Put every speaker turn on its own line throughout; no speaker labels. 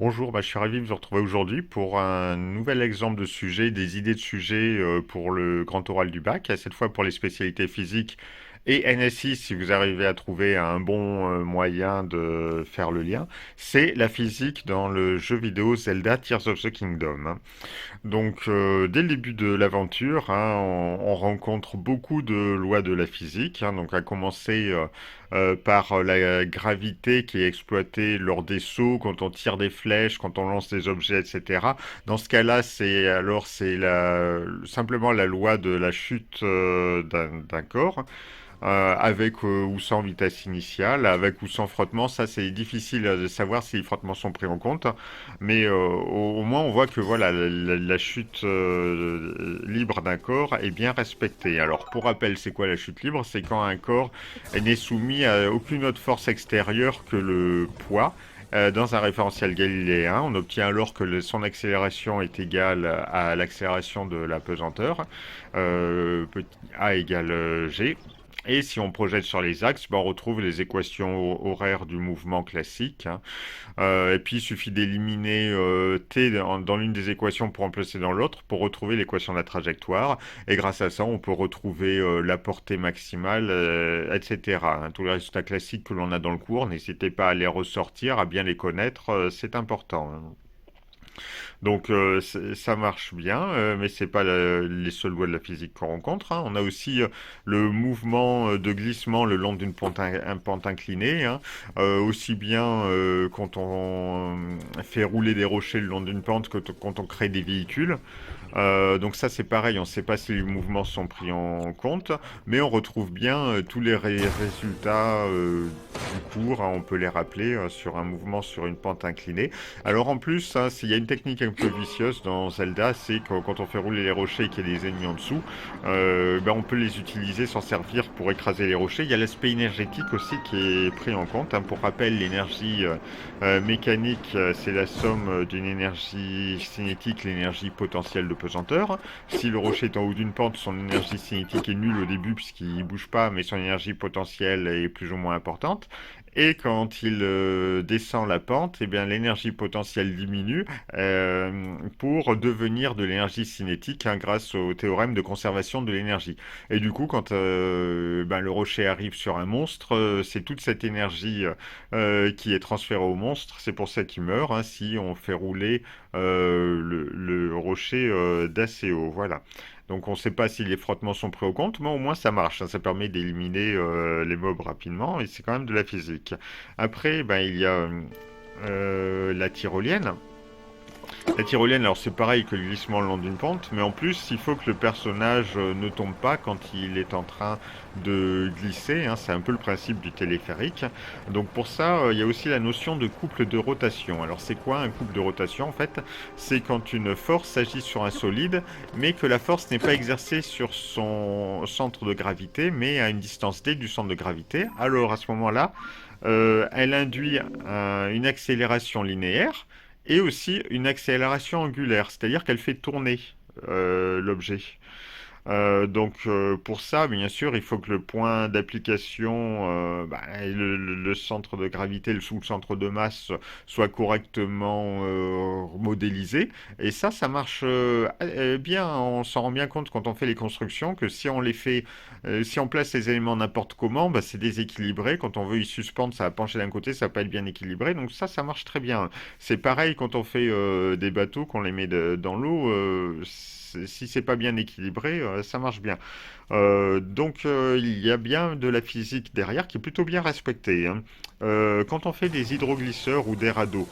Bonjour, je suis ravi de vous retrouver aujourd'hui pour un nouvel exemple de sujet, des idées de sujets pour le grand oral du bac, cette fois pour les spécialités physiques et NSI si vous arrivez à trouver un bon moyen de faire le lien. C'est la physique dans le jeu vidéo Zelda Tears of the Kingdom, hein. Donc, dès le début de l'aventure, hein, on rencontre beaucoup de lois de la physique, hein, donc à commencer par la gravité qui est exploitée lors des sauts, quand on tire des flèches, quand on lance des objets, etc. Dans ce cas-là, simplement la loi de la chute d'un corps avec ou sans vitesse initiale, avec ou sans frottement. Ça, c'est difficile de savoir si les frottements sont pris en compte, mais au moins on voit que voilà, la chute libre d'un corps est bien respectée. Alors, pour rappel, c'est quoi la chute libre? C'est quand un corps n'est soumis à aucune autre force extérieure que le poids. Dans un référentiel galiléen, on obtient alors que son accélération est égale à l'accélération de la pesanteur, petit a égale g. Et si on projette sur les axes, on retrouve les équations horaires du mouvement classique, hein. Et puis il suffit d'éliminer t dans l'une des équations pour remplacer dans l'autre pour retrouver l'équation de la trajectoire. Et grâce à ça, on peut retrouver la portée maximale, etc., hein. Tous les résultats classiques que l'on a dans le cours, n'hésitez pas à les ressortir, à bien les connaître, c'est important, hein. Donc ça marche bien, mais c'est pas les seules lois de la physique qu'on rencontre, hein. On a aussi le mouvement de glissement le long d'une pente inclinée, hein. Aussi bien quand on fait rouler des rochers le long d'une pente que quand on crée des véhicules. Donc ça c'est pareil, on ne sait pas si les mouvements sont pris en compte, mais on retrouve bien tous les résultats du cours, hein, on peut les rappeler sur un mouvement sur une pente inclinée. Alors en plus, hein, il y a une technique un peu vicieuse dans Zelda, c'est que quand on fait rouler les rochers et qu'il y a des ennemis en dessous, on peut les utiliser, s'en servir pour écraser les rochers. Il y a l'aspect énergétique aussi qui est pris en compte, hein. Pour rappel, l'énergie mécanique, c'est la somme d'une énergie cinétique, l'énergie potentielle de pesanteur. Si le rocher est en haut d'une pente, son énergie cinétique est nulle au début puisqu'il ne bouge pas, mais son énergie potentielle est plus ou moins importante. Et quand il descend la pente, eh bien l'énergie potentielle diminue pour devenir de l'énergie cinétique, hein, grâce au théorème de conservation de l'énergie. Et du coup, quand le rocher arrive sur un monstre, c'est toute cette énergie qui est transférée au monstre. C'est pour ça qu'il meurt, hein, si on fait rouler le rocher d'assez haut. Voilà. Donc on ne sait pas si les frottements sont pris au compte, mais au moins ça marche, hein. Ça permet d'éliminer les mobs rapidement et c'est quand même de la physique. Après, il y a la tyrolienne. La tyrolienne, alors c'est pareil que le glissement le long d'une pente, mais en plus, il faut que le personnage ne tombe pas quand il est en train de glisser, hein. C'est un peu le principe du téléphérique. Donc pour ça, il y a aussi la notion de couple de rotation. Alors c'est quoi un couple de rotation en fait? C'est quand une force agit sur un solide, mais que la force n'est pas exercée sur son centre de gravité, mais à une distance d du centre de gravité. Alors à ce moment-là, elle induit une accélération linéaire et aussi une accélération angulaire, c'est-à-dire qu'elle fait tourner l'objet. Donc pour ça, bien sûr, il faut que le point d'application, le centre de gravité, le sous-centre de masse soit correctement modélisé. Et ça marche bien. On s'en rend bien compte quand on fait les constructions que si on les fait, si on place les éléments n'importe comment, c'est déséquilibré. Quand on veut y suspendre, ça va pencher d'un côté, ça va pas être bien équilibré. Donc ça marche très bien. C'est pareil quand on fait des bateaux, qu'on les met dans l'eau. Si c'est pas bien équilibré, ça marche bien. Donc il y a bien de la physique derrière qui est plutôt bien respectée, hein. Quand on fait des hydroglisseurs ou des radeaux,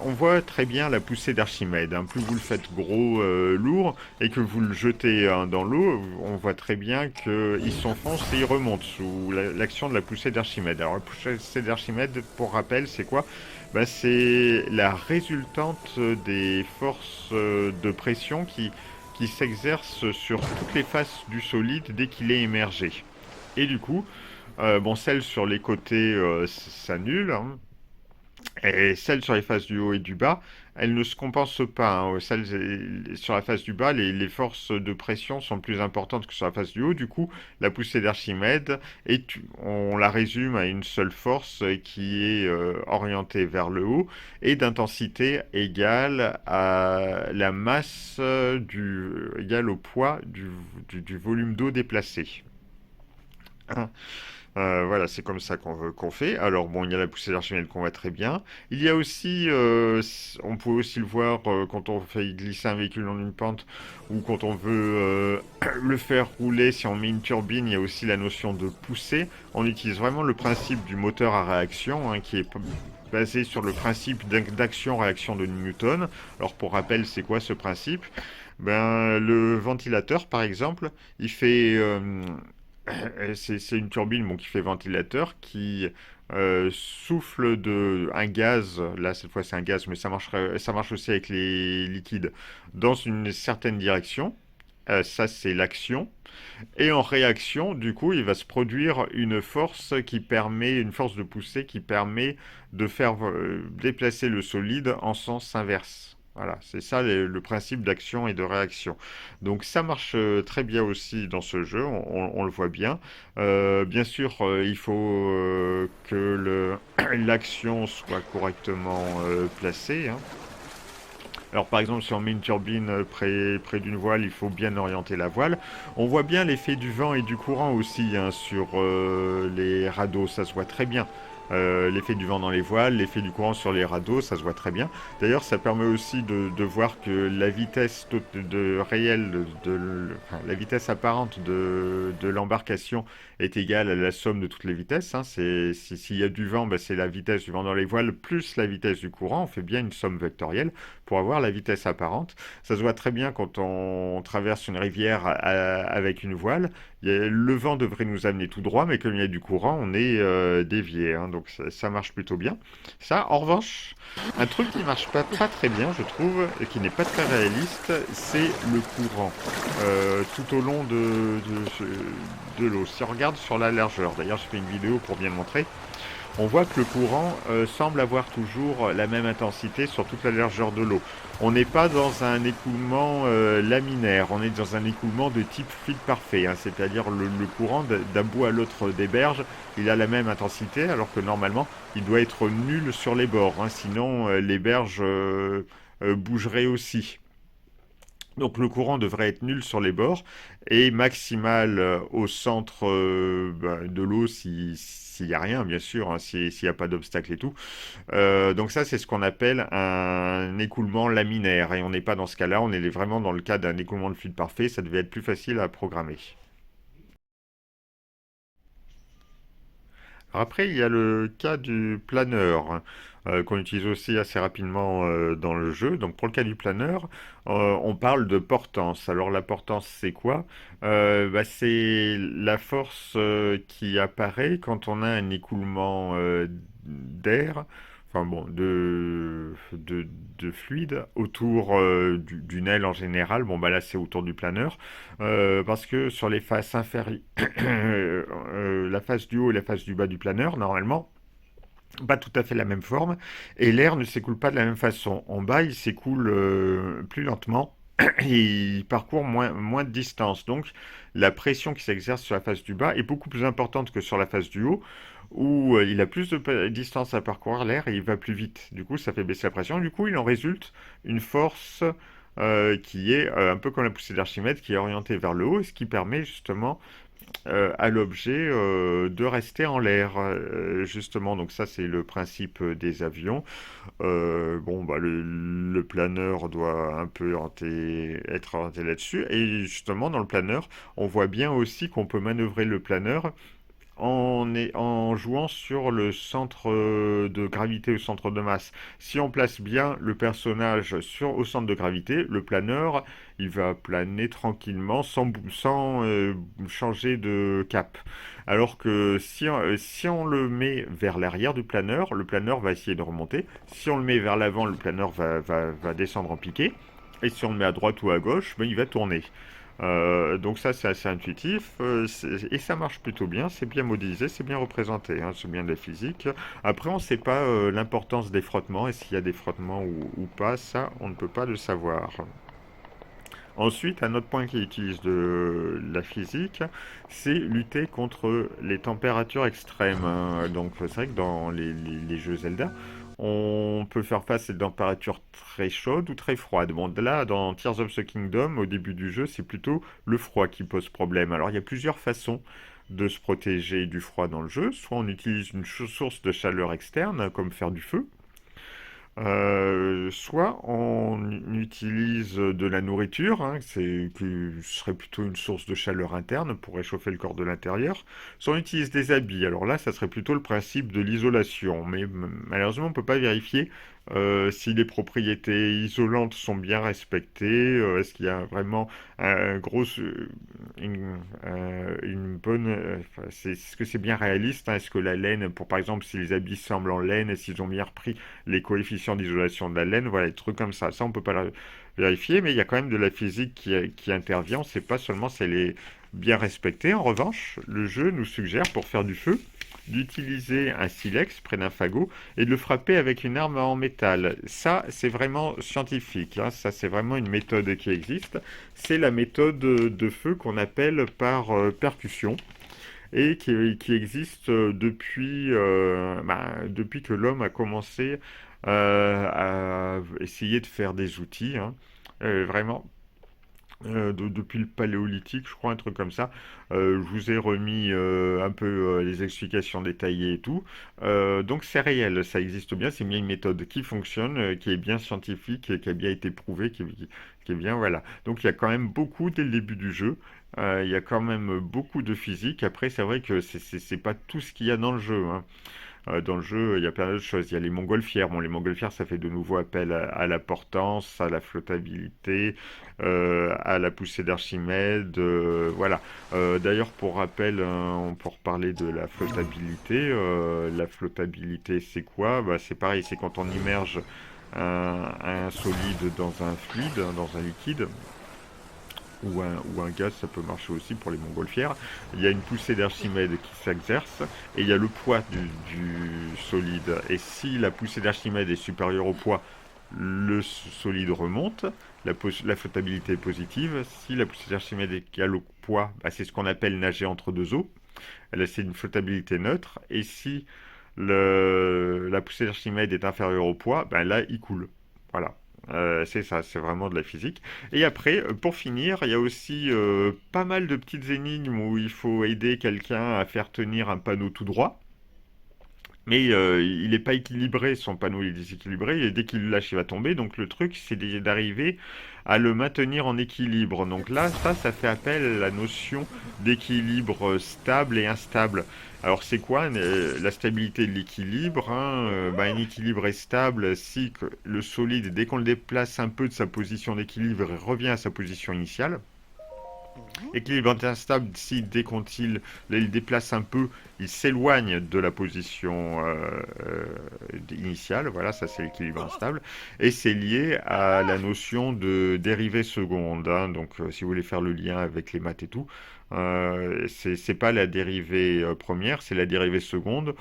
on voit très bien la poussée d'Archimède, hein. Plus vous le faites gros, lourd, et que vous le jetez dans l'eau, on voit très bien qu'il s'enfonce et il remonte sous l'action de la poussée d'Archimède. Alors la poussée d'Archimède, pour rappel, c'est quoi? C'est la résultante des forces de pression qui s'exerce sur toutes les faces du solide dès qu'il est émergé. Et du coup, celles sur les côtés s'annulent, hein. Et celles sur les faces du haut et du bas, elles ne se compensent pas, hein. Sur la face du bas, les forces de pression sont plus importantes que sur la face du haut. Du coup, la poussée d'Archimède, on la résume à une seule force qui est orientée vers le haut et d'intensité égale à la masse égale au poids du volume d'eau déplacé. Hein. Voilà, c'est comme ça qu'on fait. Alors bon, il y a la poussée d'Archimède qu'on voit très bien. Il y a aussi, on peut aussi le voir quand on fait glisser un véhicule dans une pente ou quand on veut le faire rouler. Si on met une turbine, il y a aussi la notion de poussée. On utilise vraiment le principe du moteur à réaction, hein, qui est basé sur le principe d'action-réaction de Newton. Alors pour rappel, c'est quoi ce principe? Ben, le ventilateur, par exemple, il fait c'est une turbine bon, qui fait ventilateur, qui souffle un gaz, là cette fois c'est un gaz, mais ça marche aussi avec les liquides, dans une certaine direction. Ça c'est l'action. Et en réaction, du coup, il va se produire une force de poussée qui permet de faire déplacer le solide en sens inverse. Voilà, c'est ça le principe d'action et de réaction. Donc ça marche très bien aussi dans ce jeu, on le voit bien. Bien sûr, il faut que l'action soit correctement placée, hein. Alors par exemple, si on met une turbine près d'une voile, il faut bien orienter la voile. On voit bien l'effet du vent et du courant aussi, hein, sur les radeaux, ça se voit très bien. L'effet du vent dans les voiles, l'effet du courant sur les radeaux, ça se voit très bien. D'ailleurs, ça permet aussi de voir que la vitesse réelle, enfin, la vitesse apparente de l'embarcation est égale à la somme de toutes les vitesses, hein. S'il y a du vent, ben, c'est la vitesse du vent dans les voiles plus la vitesse du courant. On fait bien une somme vectorielle pour avoir la vitesse apparente. Ça se voit très bien quand on traverse une rivière avec une voile. Le vent devrait nous amener tout droit, mais comme il y a du courant, on est dévié, hein. Donc ça marche plutôt bien. Ça, en revanche, un truc qui marche pas très bien, je trouve, et qui n'est pas très réaliste, c'est le courant tout au long de l'eau. Si on regarde sur la largeur, d'ailleurs, je fais une vidéo pour bien le montrer. On voit que le courant semble avoir toujours la même intensité sur toute la largeur de l'eau. On n'est pas dans un écoulement laminaire, on est dans un écoulement de type fluide parfait, hein, c'est-à-dire le courant d'un bout à l'autre des berges, il a la même intensité, alors que normalement il doit être nul sur les bords, hein, sinon les berges bougeraient aussi. Donc le courant devrait être nul sur les bords et maximal au centre de l'eau s'il n'y a rien, bien sûr, hein, s'il n'y a pas d'obstacle et tout. Donc ça, c'est ce qu'on appelle un écoulement laminaire. Et on n'est pas dans ce cas-là, on est vraiment dans le cas d'un écoulement de fluide parfait. Ça devait être plus facile à programmer. Alors après, il y a le cas du planeur, hein, qu'on utilise aussi assez rapidement dans le jeu. Donc pour le cas du planeur, on parle de portance. Alors la portance, c'est quoi? Bah, c'est la force qui apparaît quand on a un écoulement d'air, enfin bon, de fluide autour d'une aile en général. Bon bah là c'est autour du planeur. Parce que sur les faces inférieures, la face du haut et la face du bas du planeur, normalement, pas tout à fait la même forme, et l'air ne s'écoule pas de la même façon. En bas, il s'écoule plus lentement, et il parcourt moins de distance. Donc, la pression qui s'exerce sur la face du bas est beaucoup plus importante que sur la face du haut, où il a plus de distance à parcourir l'air et il va plus vite. Du coup, ça fait baisser la pression. Du coup, il en résulte une force qui est un peu comme la poussée d'Archimède, qui est orientée vers le haut, ce qui permet justement à l'objet de rester en l'air, justement. Donc ça, c'est le principe des avions. Bon, bah, le planeur doit un peu être orienté là-dessus. Et justement, dans le planeur, on voit bien aussi qu'on peut manœuvrer le planeur en jouant sur le centre de gravité, au centre de masse. Si on place bien le personnage au centre de gravité, le planeur, il va planer tranquillement sans changer de cap. Alors que si on le met vers l'arrière du planeur, le planeur va essayer de remonter. Si on le met vers l'avant, le planeur va descendre en piqué. Et si on le met à droite ou à gauche, ben, il va tourner. Donc ça, c'est assez intuitif et ça marche plutôt bien. C'est bien modélisé, c'est bien représenté, hein, c'est bien de la physique. Après, on ne sait pas l'importance des frottements et s'il y a des frottements ou pas. Ça, on ne peut pas le savoir. Ensuite, un autre point qui utilise de la physique, c'est lutter contre les températures extrêmes, hein. Donc, c'est vrai que dans les jeux Zelda, on peut faire face à des températures très chaudes ou très froides. Bon, là, dans Tears of the Kingdom, au début du jeu, c'est plutôt le froid qui pose problème. Alors, il y a plusieurs façons de se protéger du froid dans le jeu. Soit on utilise une source de chaleur externe, comme faire du feu, soit on utilise de la nourriture, hein, qui serait plutôt une source de chaleur interne pour réchauffer le corps de l'intérieur, soit on utilise des habits. Alors là, ça serait plutôt le principe de l'isolation, mais malheureusement, on ne peut pas vérifier si les propriétés isolantes sont bien respectées, est-ce qu'il y a vraiment un gros, une bonne, enfin, est-ce que c'est bien réaliste, hein, est-ce que la laine, pour par exemple, si les habits semblent en laine, et s'ils ont bien repris les coefficients d'isolation de la laine, voilà, des trucs comme ça. Ça, on peut pas le vérifier, mais il y a quand même de la physique qui intervient. C'est pas seulement si elle est bien respectée. En revanche, le jeu nous suggère, pour faire du feu, d'utiliser un silex près d'un fagot et de le frapper avec une arme en métal. Ça, c'est vraiment scientifique, hein. Ça, c'est vraiment une méthode qui existe. C'est la méthode de feu qu'on appelle par percussion et qui existe depuis que l'homme a commencé à essayer de faire des outils, hein. Vraiment, depuis le paléolithique, je crois, un truc comme ça. Je vous ai remis un peu les explications détaillées et tout. Donc c'est réel, ça existe bien, c'est bien une méthode qui fonctionne, qui est bien scientifique, qui a bien été prouvée, qui est bien, voilà. Donc il y a quand même beaucoup dès le début du jeu. Il y a quand même beaucoup de physique. Après, c'est vrai que c'est pas tout ce qu'il y a dans le jeu, hein. Dans le jeu, il y a plein d'autres choses. Il y a les montgolfières. Bon, les montgolfières, ça fait de nouveau appel à la portance, à la flottabilité, à la poussée d'Archimède. Voilà. D'ailleurs, pour rappel, on peut reparler de la flottabilité. La flottabilité, c'est quoi? Bah, c'est pareil, c'est quand on immerge un solide dans un fluide, hein, dans un liquide ou un gaz, ça peut marcher aussi pour les montgolfières. Il y a une poussée d'Archimède qui s'exerce et il y a le poids du solide. Et si la poussée d'Archimède est supérieure au poids, le solide remonte, la flottabilité est positive. Si la poussée d'Archimède est égale au poids, bah, c'est ce qu'on appelle nager entre deux eaux. Là, c'est une flottabilité neutre. Et si la poussée d'Archimède est inférieure au poids, ben là, il coule. Voilà. C'est ça, c'est vraiment de la physique. Et après, pour finir, il y a aussi pas mal de petites énigmes où il faut aider quelqu'un à faire tenir un panneau tout droit. Mais il n'est pas équilibré, son panneau il est déséquilibré, et dès qu'il le lâche, il va tomber. Donc le truc, c'est d'arriver à le maintenir en équilibre. Donc là, ça fait appel à la notion d'équilibre stable et instable. Alors c'est quoi la stabilité de l'équilibre, hein? Un équilibre est stable si le solide, dès qu'on le déplace un peu de sa position d'équilibre, il revient à sa position initiale.
Mhm.
Équilibre instable si dès il déplace un peu, il s'éloigne de la position initiale. Voilà, ça c'est l'équilibre instable. Et c'est lié à la notion de dérivée seconde, hein. Donc si vous voulez faire le lien avec les maths et tout, c'est pas la dérivée première, c'est la dérivée seconde.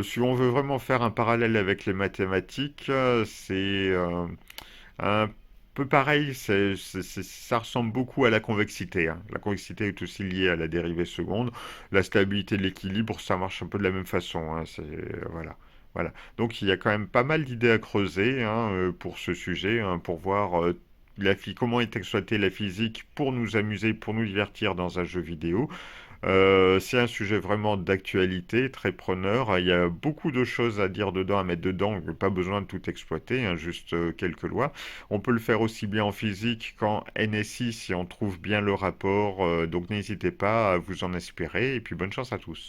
Si on veut vraiment faire un parallèle avec les mathématiques, c'est un peu pareil, ça ressemble beaucoup à la convexité, hein. La convexité est aussi liée à la dérivée seconde. La stabilité de l'équilibre, ça marche un peu de la même façon, hein. Voilà. Voilà. Donc il y a quand même pas mal d'idées à creuser, hein, pour ce sujet, hein, pour voir comment est exploitée la physique pour nous amuser, pour nous divertir dans un jeu vidéo. C'est un sujet vraiment d'actualité, très preneur. Il y a beaucoup de choses à dire dedans, à mettre dedans. Pas besoin de tout exploiter, hein, juste quelques lois. On peut le faire aussi bien en physique qu'en NSI si on trouve bien le rapport. Donc n'hésitez pas à vous en inspirer. Et puis bonne chance à tous.